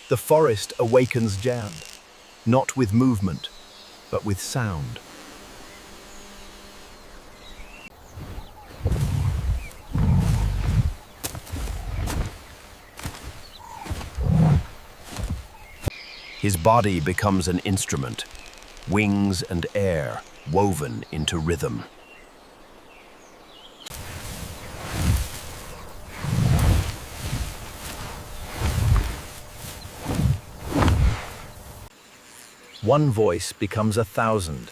The forest awakens Jan, not with movement, but with sound. His body becomes an instrument, wings and air woven into rhythm. One voice becomes 1,000.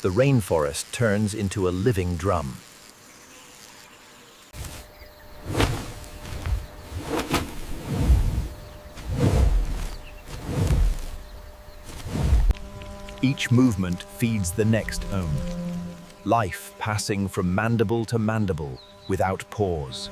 The rainforest turns into a living drum. Each movement feeds the next ohm. Life passing from mandible to mandible without pause.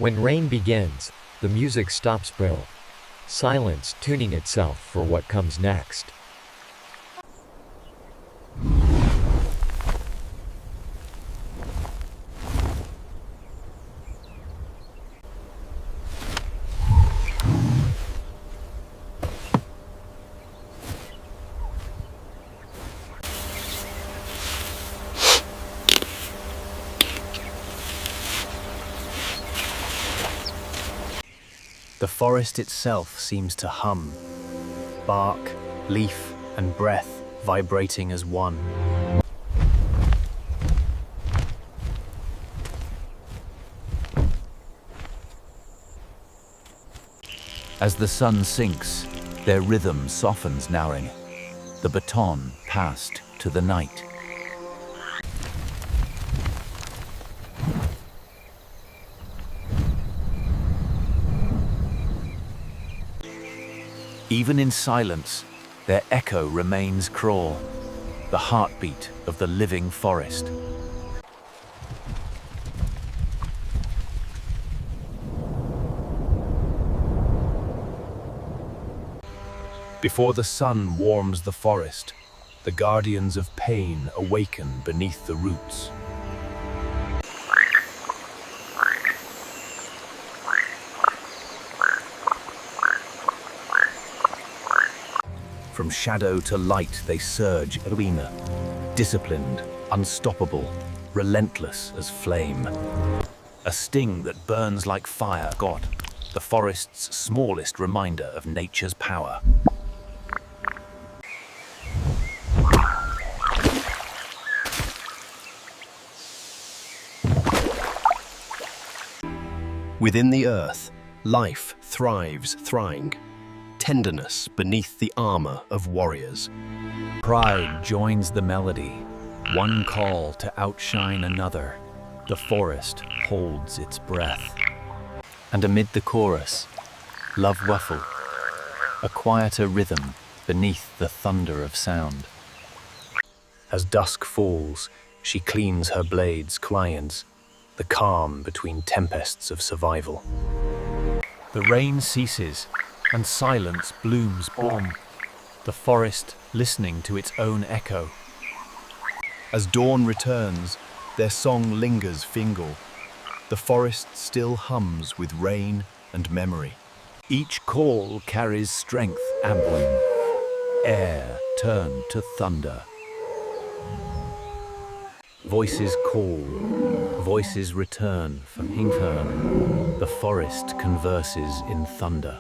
When rain begins, the music stops still, silence tuning itself for what comes next. The forest itself seems to hum, bark, leaf, and breath vibrating as one. As the sun sinks, their rhythm softens narrowing. The baton passed to the night. Even in silence, their echo remains crawl, the heartbeat of the living forest. Before the sun warms the forest, the guardians of pain awaken beneath the roots. From shadow to light they surge, arena, disciplined, unstoppable, relentless as flame. A sting that burns like fire, God, the forest's smallest reminder of nature's power. Within the earth, life thrives, thriving. Tenderness beneath the armor of warriors. Pride joins the melody, one call to outshine another. The forest holds its breath. And amid the chorus, love waffle, a quieter rhythm beneath the thunder of sound. As dusk falls, she cleans her blades, clients, the calm between tempests of survival. The rain ceases, and silence blooms on, the forest listening to its own echo. As dawn returns, their song lingers fingal. The forest still hums with rain and memory. Each call carries strength, ambling. Air turned to thunder. Voices call, voices return from Hingfern. The forest converses in thunder.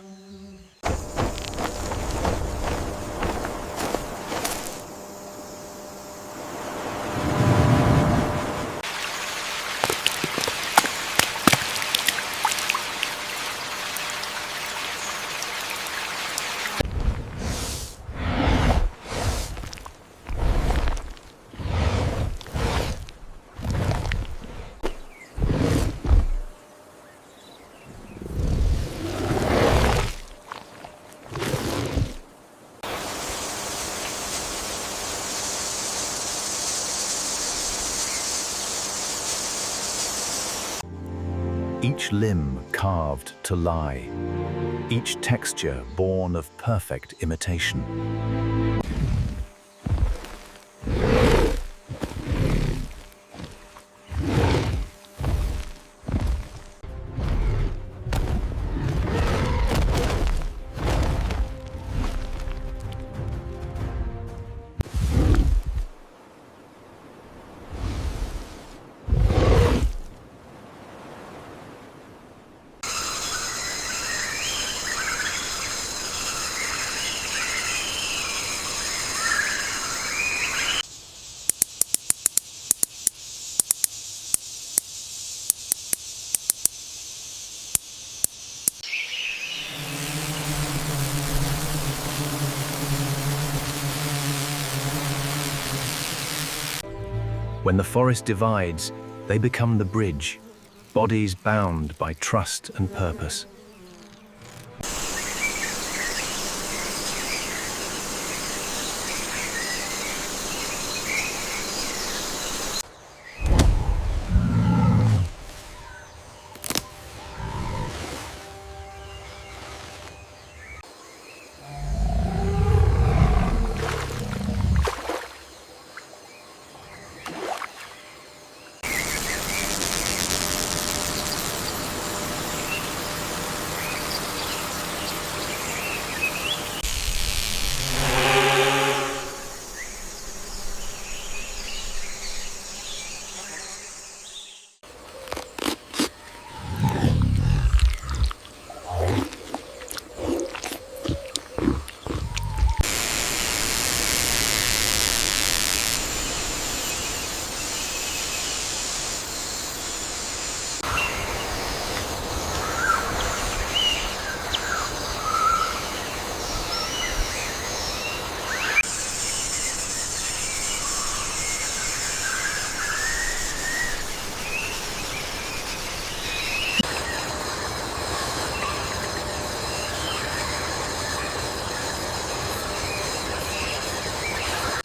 each limb carved to lie, each texture born of perfect imitation. When the forest divides, they become the bridge, bodies bound by trust and purpose.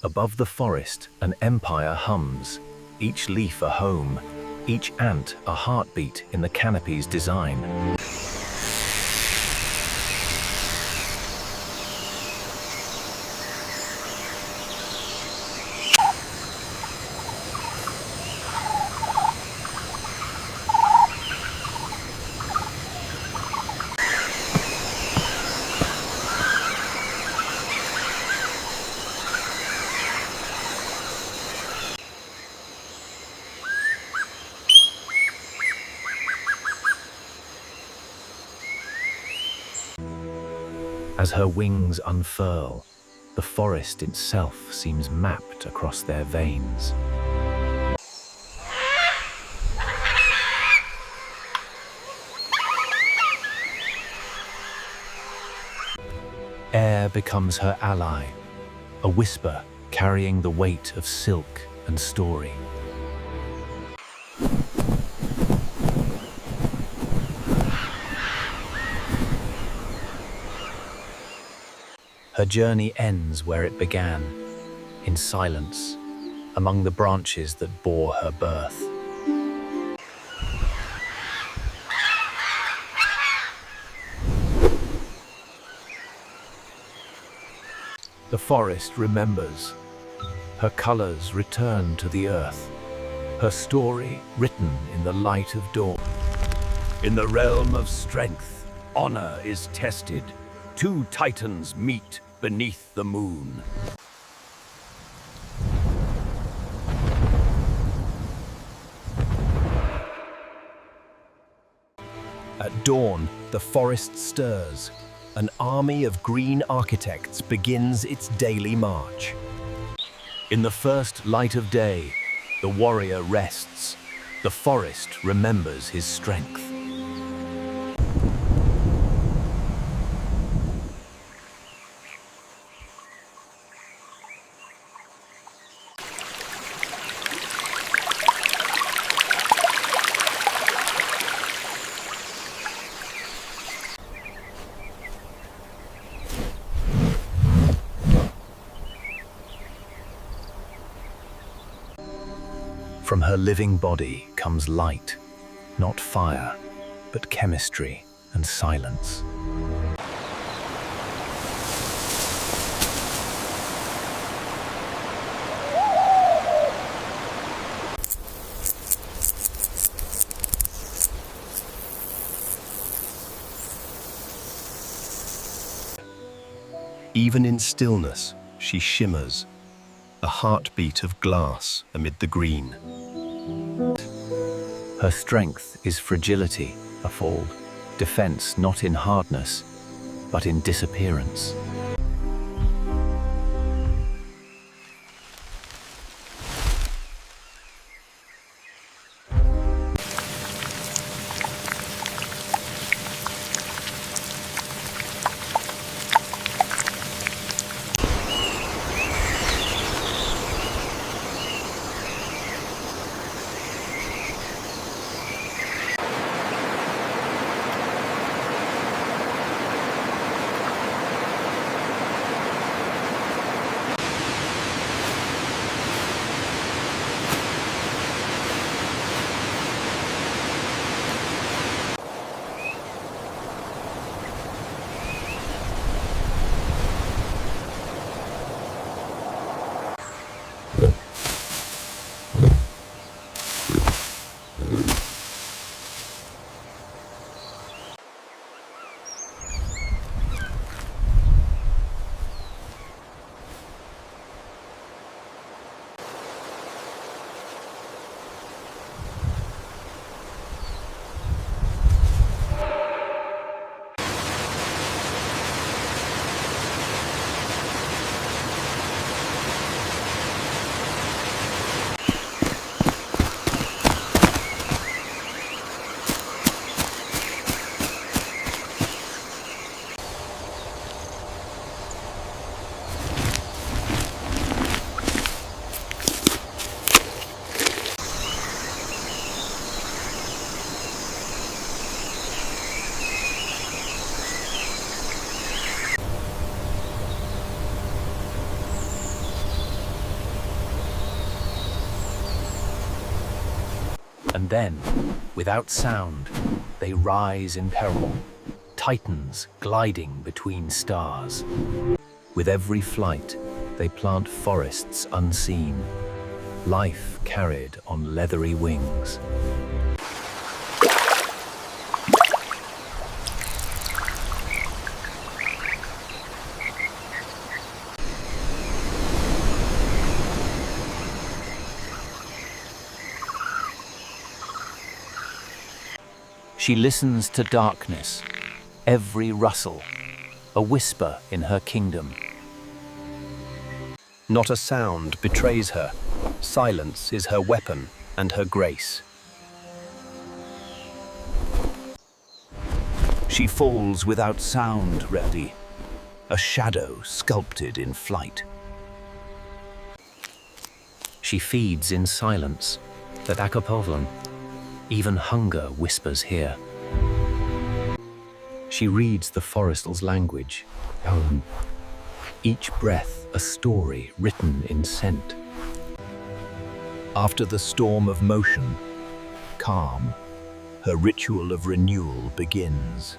Above the forest, an empire hums, each leaf a home, each ant a heartbeat in the canopy's design. As her wings unfurl, the forest itself seems mapped across their veins. Air becomes her ally, a whisper carrying the weight of silk and story. Her journey ends where it began, in silence, among the branches that bore her birth. The forest remembers. Her colors return to the earth, her story written in the light of dawn. In the realm of strength, honor is tested. Two titans meet beneath the moon. At dawn, the forest stirs. An army of green architects begins its daily march. In the first light of day, the warrior rests. The forest remembers his strength. From her living body comes light, not fire, but chemistry and silence. Even in stillness, she shimmers, a heartbeat of glass amid the green. Her strength is fragility, a fold, defense not in hardness, but in disappearance. And then, without sound, they rise in peril, titans gliding between stars. With every flight, they plant forests unseen, life carried on leathery wings. She listens to darkness, every rustle, a whisper in her kingdom. Not a sound betrays her. Silence is her weapon and her grace. She falls without sound, ready, a shadow sculpted in flight. She feeds in silence, that Acapulco, even hunger whispers here. She reads the forestal's language, each breath a story written in scent. After the storm of motion, calm, her ritual of renewal begins.